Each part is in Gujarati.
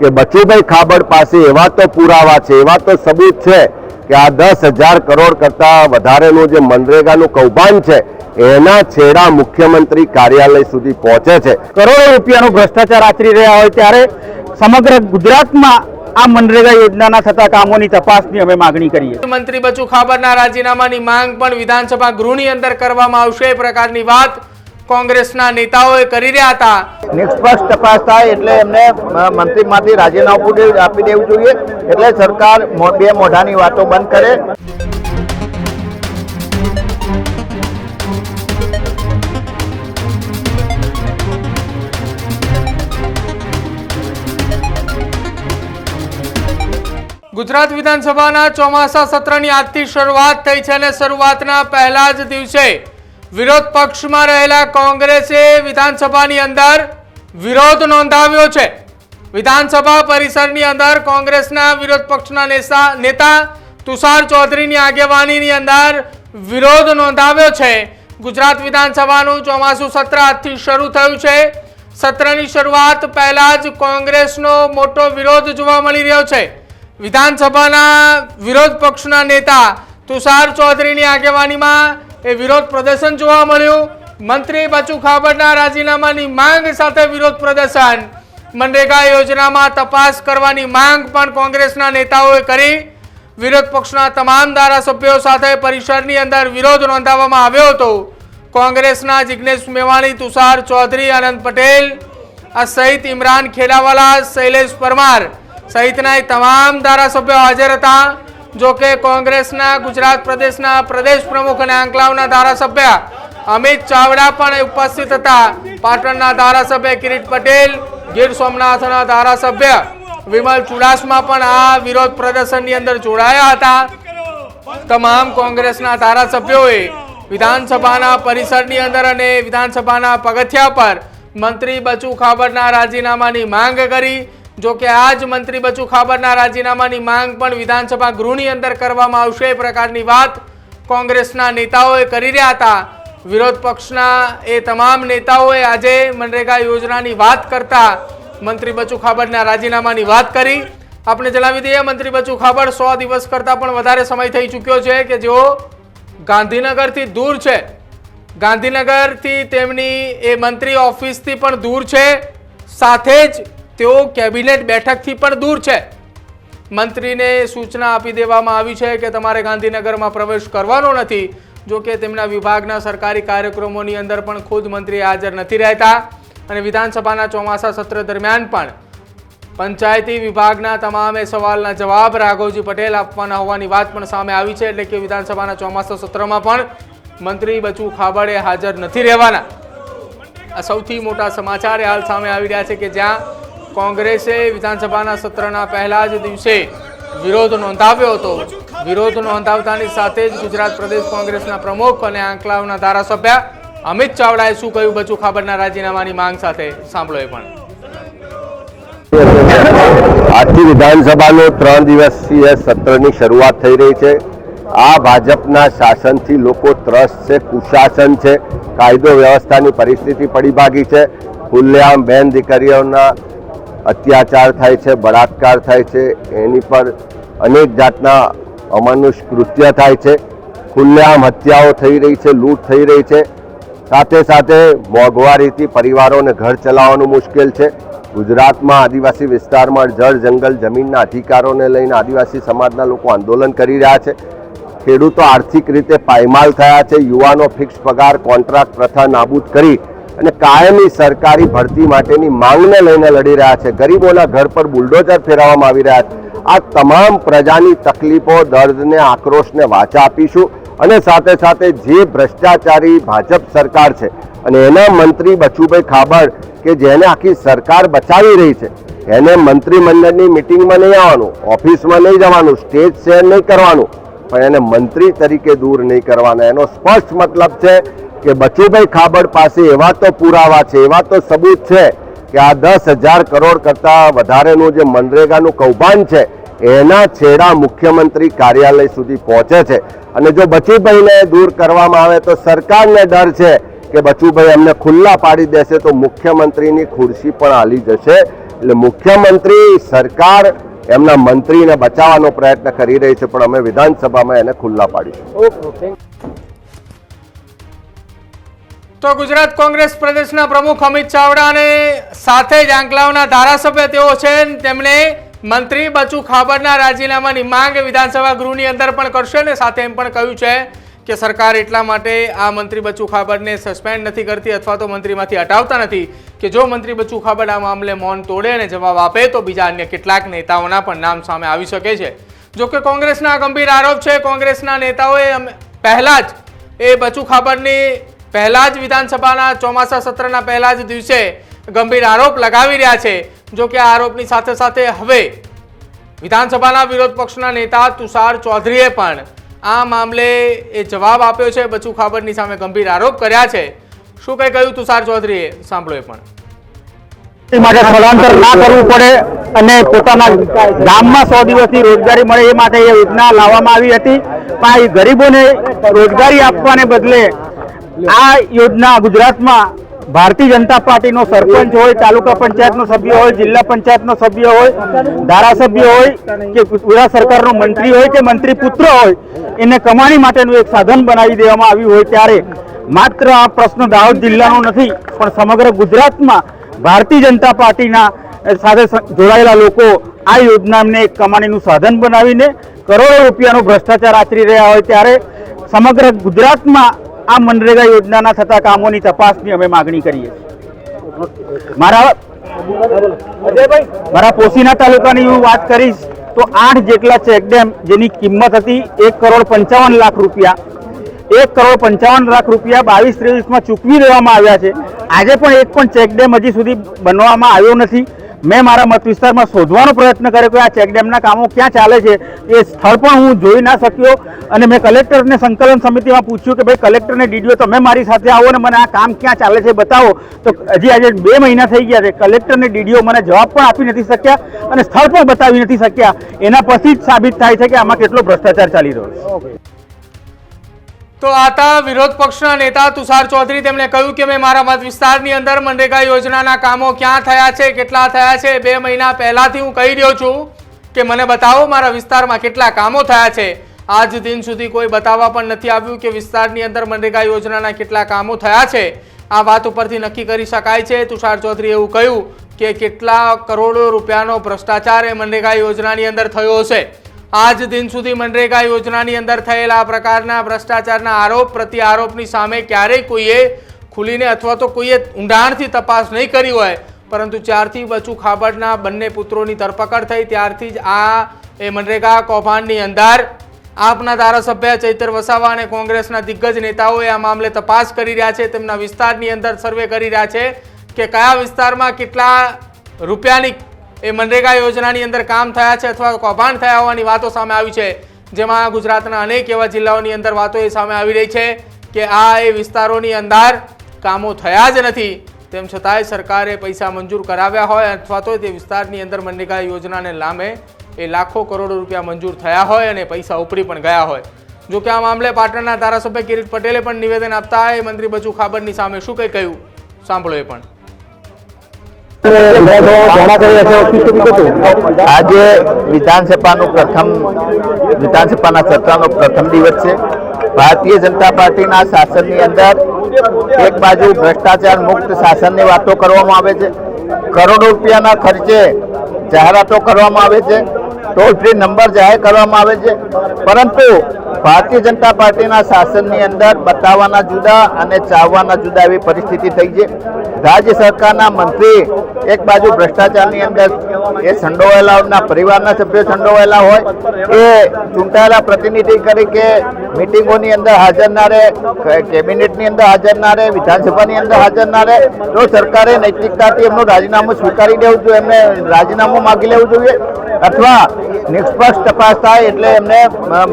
કે બચુભાઈ ખાબડ પાસે એવા તો પુરાવા છે, એવા તો સબૂત છે કે આ 10,000 કરોડ કરતા વધારેનું જે મનરેગાનું કૌભાંડ છે એના છેડા મુખ્યમંત્રી કાર્યાલય સુધી પહોંચે છે। કરોડો રૂપિયાનો ભ્રષ્ટાચાર આચરી રહ્યા હોય ત્યારે સમગ્ર ગુજરાતમાં આ મનરેગા યોજનાના થતા કામોની તપાસની અમે માંગણી કરીએ। મંત્રી બચુ ખાબડના રાજીનામાની માંગ પણ વિધાનસભા ગૃહની અંદર કરવામાં આવશે એ પ્રકારની વાત કોંગ્રેસના નેતાઓએ કરી રહ્યા હતા। નિષ્પક્ષ તપાસ થાય એટલે એમને મંત્રીમાંથી રાજીનામું આપી દેવું જોઈએ, એટલે સરકાર બે મોઢાની વાતો બંધ કરે। ગુજરાત વિધાનસભાના ચોમાસા સત્રની આજથી શરૂઆત થઈ છે અને શરૂઆતના પહેલા જ દિવસે વિરોધ પક્ષમાં રહેલા કોંગ્રેસે વિધાનસભાની અંદર વિરોધ નોંધાવ્યો છે। વિધાનસભા પરિસરની અંદર કોંગ્રેસના વિરોધ પક્ષના નેતા તુષાર ચૌધરીની આગેવાનીની અંદર વિરોધ નોંધાવ્યો છે। ગુજરાત વિધાનસભાનું ચોમાસું સત્ર આજથી શરૂ થયું છે। સત્રની શરૂઆત પહેલા જ કોંગ્રેસનો મોટો વિરોધ જોવા મળી રહ્યો છે। વિધાનસભાના વિરોધ પક્ષના નેતા તુષાર ચૌધરીની આગેવાનીમાં એ વિરોધ પ્રદર્શન જોવા મળ્યું। મંત્રી બચુ ખાબડના રાજીનામાની માંગ સાથે વિરોધ પ્રદર્શન, મનરેગા યોજનામાં તપાસ કરવાની માંગ પણ કોંગ્રેસના નેતાઓએ કરી। વિરોધ પક્ષના તમામ ધારાસભ્યો સાથે પરિસરની અંદર વિરોધ નોંધાવવામાં આવ્યો હતો। કોંગ્રેસના જિગ્નેશ મેવાણી, તુષાર ચૌધરી, આનંદ પટેલ આ સહિત ઇમરાન ખેડાવાલા, શૈલેષ પરમાર સહિતના તમામ ધારાસભ્યો હાજર હતા। જો કે કોંગ્રેસના ગુજરાત પ્રદેશના પ્રદેશ પ્રમુખ અને આંકલાવના ધારાસભ્ય અમિત ચાવડા પણ ઉપસ્થિત હતા। પાટણના ધારાસભ્ય કિરીટ પટેલ, ગીર સોમનાથના ધારાસભ્ય વિમલ ચુડાસમા પણ આ વિરોધ પ્રદર્શનની અંદર જોડાયા હતા। તમામ કોંગ્રેસના ધારાસભ્યોએ વિધાનસભાના પરિસરની અંદર અને વિધાનસભાના પગથિયા પર મંત્રી બચુ ખાબડના રાજીનામાની માંગ કરી। જો કે આજ મંત્રી બચુ ખાબડના રાજીનામાની માંગ પણ વિધાનસભા ગૃહની અંદર કરવામાં આવશે એ પ્રકારની વાત કોંગ્રેસના નેતાઓએ કરી રહ્યા હતા। વિરોધ પક્ષના એ તમામ નેતાઓએ આજે મનરેગા યોજનાની વાત કરતા મંત્રી બચુ ખાબડના રાજીનામાની વાત કરી। આપણે જણાવી દઈએ, મંત્રી બચુ ખાબડ 100 દિવસ કરતાં પણ વધારે સમય થઈ ચૂક્યો છે કે જેઓ ગાંધીનગરથી દૂર છે। ગાંધીનગરથી તેમની એ મંત્રી ઓફિસથી પણ દૂર છે, સાથે જ તેઓ કેબિનેટ બેઠકથી પણ દૂર છે। મંત્રીને સૂચના આપી દેવામાં આવી છે કે તમારે ગાંધીનગરમાં પ્રવેશ કરવાનો નથી। જો કે તેમના વિભાગના સરકારી કાર્યક્રમોની અંદર પણ ખુદ મંત્રી હાજર નથી રહેતા અને વિધાનસભાના ચોમાસા સત્ર દરમિયાન પણ પંચાયતી વિભાગના તમામે સવાલના જવાબ રાઘવજી પટેલ આપવાના હોવાની વાત પણ સામે આવી છે। એટલે કે વિધાનસભાના ચોમાસા સત્રમાં પણ મંત્રી બચુ ખાબડે હાજર નથી રહેવાના। આ સૌથી મોટા સમાચાર હાલ સામે આવી રહ્યા છે કે જ્યાં કોંગ્રેસે વિધાનસભાના સત્રના પહેલા જ દિવસે વિરોધ નોંધાવ્યો હતો। વિરોધ નોંધાવતાની સાથે જ ગુજરાત પ્રદેશ કોંગ્રેસના પ્રમુખ અને આંકલાવના ધારાસભ્ય અમિત ચાવડાએ શું કહ્યું બચુ ખાબડના રાજીનામાની માંગ સાથે, સાંભળો એ પણ। આજથી વિધાનસભાનું 3 દિવસીય સત્રની શરૂઆત થઈ રહી છે। આ ભાજપના શાસનથી લોકો ત્રસ્ત છે, કુશાસન છે, કાયદો વ્યવસ્થાની પરિસ્થિતિ પડી ભાગી છે। ખુલ્લેઆમ બેન દીકરીઓના અત્યાચાર થાય છે, બળાત્કાર થાય છે, એની પર અનેક જાતના અમાનુષ કૃત્ય થાય છે, ખુલ્લેઆમ હત્યાઓ થઈ રહી છે, લૂંટ થઈ રહી છે। સાથે સાથે મોંઘવારીથી પરિવારોને ઘર ચલાવવાનું મુશ્કેલ છે। ગુજરાતમાં આદિવાસી વિસ્તારમાં જળ જંગલ જમીનના અધિકારોને લઈને આદિવાસી સમાજના લોકો આંદોલન કરી રહ્યા છે। ખેડૂતો આર્થિક રીતે પાયમાલ થયા છે। યુવાનો ફિક્સ પગાર કોન્ટ્રાક્ટ પ્રથા નાબૂદ કરી અને કાયમી સરકારી ભરતી માટેની માંગને લઈને લડી રહ્યા છે। ગરીબોના ઘર પર બુલડોઝર ફેરવવામાં આવી રહ્યા છે। આ તમામ પ્રજાની તકલીફો, દર્દને, આક્રોશને વાચા આપીશું અને સાથે સાથે જે ભ્રષ્ટાચારી ભાજપ સરકાર છે અને એના મંત્રી બચુભાઈ ખાબડ કે જેને આખી સરકાર બચાવી રહી છે, એને મંત્રીમંડળની મિટિંગમાં નહીં આવવાનું, ઓફિસમાં નહીં જવાનું, સ્ટેજ શેર નહીં કરવાનું, પણ એને મંત્રી તરીકે દૂર નહીં કરવાના। એનો સ્પષ્ટ મતલબ છે કે બચુભાઈ ખાબડ પાસે એવા તો પુરાવા છે, એવા તો સબૂત છે કે આ 10,000 કરોડ કરતાં વધારેનું જે મનરેગાનું કૌભાંડ છે એના છેડા મુખ્યમંત્રી કાર્યાલય સુધી પહોંચે છે। અને જો બચુભાઈને દૂર કરવામાં આવે તો સરકારને ડર છે કે બચુભાઈ અમને ખુલ્લા પાડી દેશે તો મુખ્યમંત્રીની ખુરશી પણ હાલી જશે। એટલે મુખ્યમંત્રી સરકાર એમના મંત્રીને બચાવવાનો પ્રયત્ન કરી રહી છે, પણ અમે વિધાનસભામાં એને ખુલ્લા પાડીશું. તો ગુજરાત કોંગ્રેસ પ્રદેશના પ્રમુખ અમિત ચાવડા અને સાથે જ આંકલાવના ધારાસભ્ય તેઓ છે, તેમણે મંત્રી બચુ ખાબડના રાજીનામાની માંગ વિધાનસભા ગૃહની અંદર પણ કરશે અને સાથે એમ પણ કહ્યું છે કે સરકાર એટલા માટે આ મંત્રી બચુ ખાબડને સસ્પેન્ડ નથી કરતી અથવા તો મંત્રીમાંથી હટાવતા નથી કે જો મંત્રી બચુ ખાબડ આ મામલે મૌન તોડે અને જવાબ આપે તો બીજા અન્ય કેટલાક નેતાઓના પણ નામ સામે આવી શકે છે. જો કે કોંગ્રેસના ગંભીર આરોપ છે, કોંગ્રેસના નેતાઓએ પહેલા જ એ બચુ ખાબડની પહેલા જ વિધાનસભાના ચોમાસા સત્રના પહેલા જ દિવસે ગંભીર આરોપ લગાવી રહ્યા છે. જો કે આ આરોપની સાથે સાથે હવે વિધાનસભાના વિરોધ પક્ષના નેતા તુષાર ચૌધરીએ પણ આ મામલે એ જવાબ આપ્યો છે, બચુ ખાબડની સામે ગંભીર આરોપ કર્યા છે. શું કઈ કહ્યું તુષાર ચૌધરીએ, સાંભળો એ પણ. માટે સ્થળાંતર ના કરવું પડે અને પોતાના ગામમાં 100 દિવસની રોજગારી મળે એ માટે એ યોજના લાવવામાં આવી હતી, પણ એ ગરીબોને રોજગારી આપવાને બદલે આ યોજના ગુજરાતમાં ભારતીય જનતા પાર્ટીનો સરપંચ હોય, તાલુકા પંચાયતનો સભ્ય હોય, જિલ્લા પંચાયતનો સભ્ય હોય, ધારાસભ્ય હોય કે ગુજરાત સરકારનો મંત્રી હોય કે મંત્રી પુત્ર હોય, એને કમાણી માટેનું એક સાધન બનાવી દેવામાં આવ્યું હોય, ત્યારે માત્ર આ પ્રશ્ન દાહોદ જિલ્લાનો નથી પણ સમગ્ર ગુજરાતમાં ભારતીય જનતા પાર્ટીના સાથે જોડાયેલા લોકો આ યોજનાને એક કમાણીનું સાધન બનાવીને કરોડો રૂપિયાનો ભ્રષ્ટાચાર આચરી રહ્યા હોય, ત્યારે સમગ્ર ગુજરાતમાં આ મનરેગા યોજનાના થતા કામોની તપાસની અમે માગણી કરીએ છીએ. મારા પોશીના તાલુકાની હું વાત કરીશ તો 8 જેટલા ચેકડેમ જેની કિંમત હતી 1,55,00,000 રૂપિયા, 1,55,00,000 રૂપિયા 22-23માં ચૂકવી દેવામાં આવ્યા છે. આજે પણ એક પણ ચેકડેમ હજી સુધી બનવામાં આવ્યો નથી. મેં મારા મત વિસ્તારમાં શોધવાનો પ્રયત્ન કર્યો કે આ ચેકડેમના કામો ક્યાં ચાલે છે, એ સ્થળ પણ હું જોઈ ના શક્યો અને મેં કલેક્ટરને સંકલન સમિતિમાં પૂછ્યું કે ભાઈ કલેક્ટરને ડીડીઓ તમે મારી સાથે આવો ને મને આ કામ ક્યાં ચાલે છે બતાવો, તો હજી આજે 2 મહિના થઈ ગયા છે, કલેક્ટરને ડીડીઓ મને જવાબ પણ આપી નથી શક્યા અને સ્થળ પણ બતાવી નથી શક્યા. એના પછી જ સાબિત થાય છે કે આમાં કેટલો ભ્રષ્ટાચાર ચાલી રહ્યો છે. તો આતા વિરોધ પક્ષના નેતા તુષાર ચૌધરી તેમણે કહ્યું કે મેં મારા મત વિસ્તારની અંદર મનરેગા યોજનાના કામો ક્યાં થયા છે, કેટલા થયા છે, 2 મહિના પહેલાથી હું કહી રહ્યો છું કે મને બતાવો મારા વિસ્તારમાં કેટલા કામો થયા છે. આજ દિન સુધી કોઈ બતાવવા પણ નથી આવ્યું કે વિસ્તારની અંદર મનરેગા યોજનાના કેટલા કામો થયા છે. આ વાત ઉપરથી નક્કી કરી શકાય છે. તુષાર ચૌધરીએ એવું કહ્યું કે કેટલા કરોડો રૂપિયાનો ભ્રષ્ટાચાર એ મનરેગા યોજનાની અંદર થયો છે. આજ દિન સુધી મનરેગા યોજનાની અંદર થયેલા પ્રકારના ભ્રષ્ટાચારના આરોપ પ્રતિ આરોપની સામે ક્યારેય કોઈએ ખુલીને અથવા તો કોઈએ ઊંડાણથી તપાસ નહીં કરી હોય, પરંતુ જ્યારથી બચુ ખાબડના બંને પુત્રોની ધરપકડ થઈ ત્યારથી જ આ એ મનરેગા કૌભાંડની અંદર આપના ધારાસભ્ય ચૈતર વસાવા અને કોંગ્રેસના દિગ્ગજ નેતાઓએ આ મામલે તપાસ કરી રહ્યા છે. તેમના વિસ્તારની અંદર સર્વે કરી રહ્યા છે કે કયા વિસ્તારમાં કેટલા રૂપિયાની એ મનરેગા યોજનાની અંદર કામ થયા છે અથવા કૌભાંડ થયા હોવાની વાતો સામે આવી છે, જેમાં ગુજરાતના અનેક એવા જિલ્લાઓની અંદર વાતો એ સામે આવી રહી છે કે આ એ વિસ્તારોની અંદર કામો થયા જ નથી, તેમ છતાંય સરકારે પૈસા મંજૂર કરાવ્યા હોય અથવા તો તે વિસ્તારની અંદર મનરેગા યોજનાને નામે એ લાખો કરોડો રૂપિયા મંજૂર થયા હોય અને પૈસા ઉપરી પણ ગયા હોય. જો કે આ મામલે પાટણના ધારાસભ્ય કિરીટ પટેલે પણ નિવેદન આપતા એ મંત્રી બચુ ખાબડની સામે શું કંઈ કહ્યું, સાંભળો એ પણ. આજે વિધાનસભાના સત્રનો પ્રથમ દિવસ છે. ભારતીય જનતા પાર્ટીના શાસનની અંદર એક બાજુ ભ્રષ્ટાચાર મુક્ત શાસનની વાતો કરવામાં આવે છે, કરોડો રૂપિયાના ખર્ચે જાહેરાતો કરવામાં આવે છે, ટોલ ફ્રી નંબર જાહેર કરવામાં આવે છે, પરંતુ ભારતીય જનતા પાર્ટીના શાસનની અંદર બતાવવાના જુદા અને ચાવવાના જુદા એવી પરિસ્થિતિ થઈ છે. રાજ્ય સરકારના મંત્રી એક બાજુ ભ્રષ્ટાચારની અંદર એ સંડોવાયેલાના પરિવારના સભ્યો સંડોવાયેલા હોય, એ ચૂંટાયેલા પ્રતિનિધિ તરીકે મિટિંગોની અંદર હાજર ના રહે, કેબિનેટની અંદર હાજર ના રહે, વિધાનસભાની અંદર હાજર ના રહે, તો સરકારે નૈતિકતાથી એમનું રાજીનામું સ્વીકારી દેવું જોઈએ, એમને રાજીનામું માગી લેવું જોઈએ અથવા નિષ્પક્ષ તપાસ થાય એટલે એમને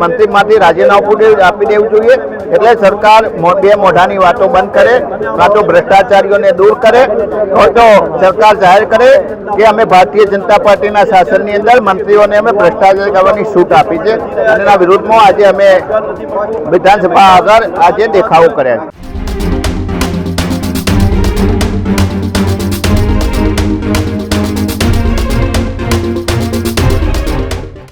મંત્રીમાંથી રાજીનામું આપી દેવું જોઈએ. એટલે સરકાર બે મોઢાની વાતો બંધ કરે, કાં તો ભ્રષ્ટાચારીઓને દૂર કરે, તો સરકાર જાહેર કરે કે અમે ભારતીય જનતા પાર્ટીના શાસનની અંદર મંત્રીઓને અમે ભ્રષ્ટાચાર કરવાની છૂટ આપી છે અને એના વિરુદ્ધમાં આજે અમે વિધાનસભા આગળ આજે દેખાવો કર્યા છે.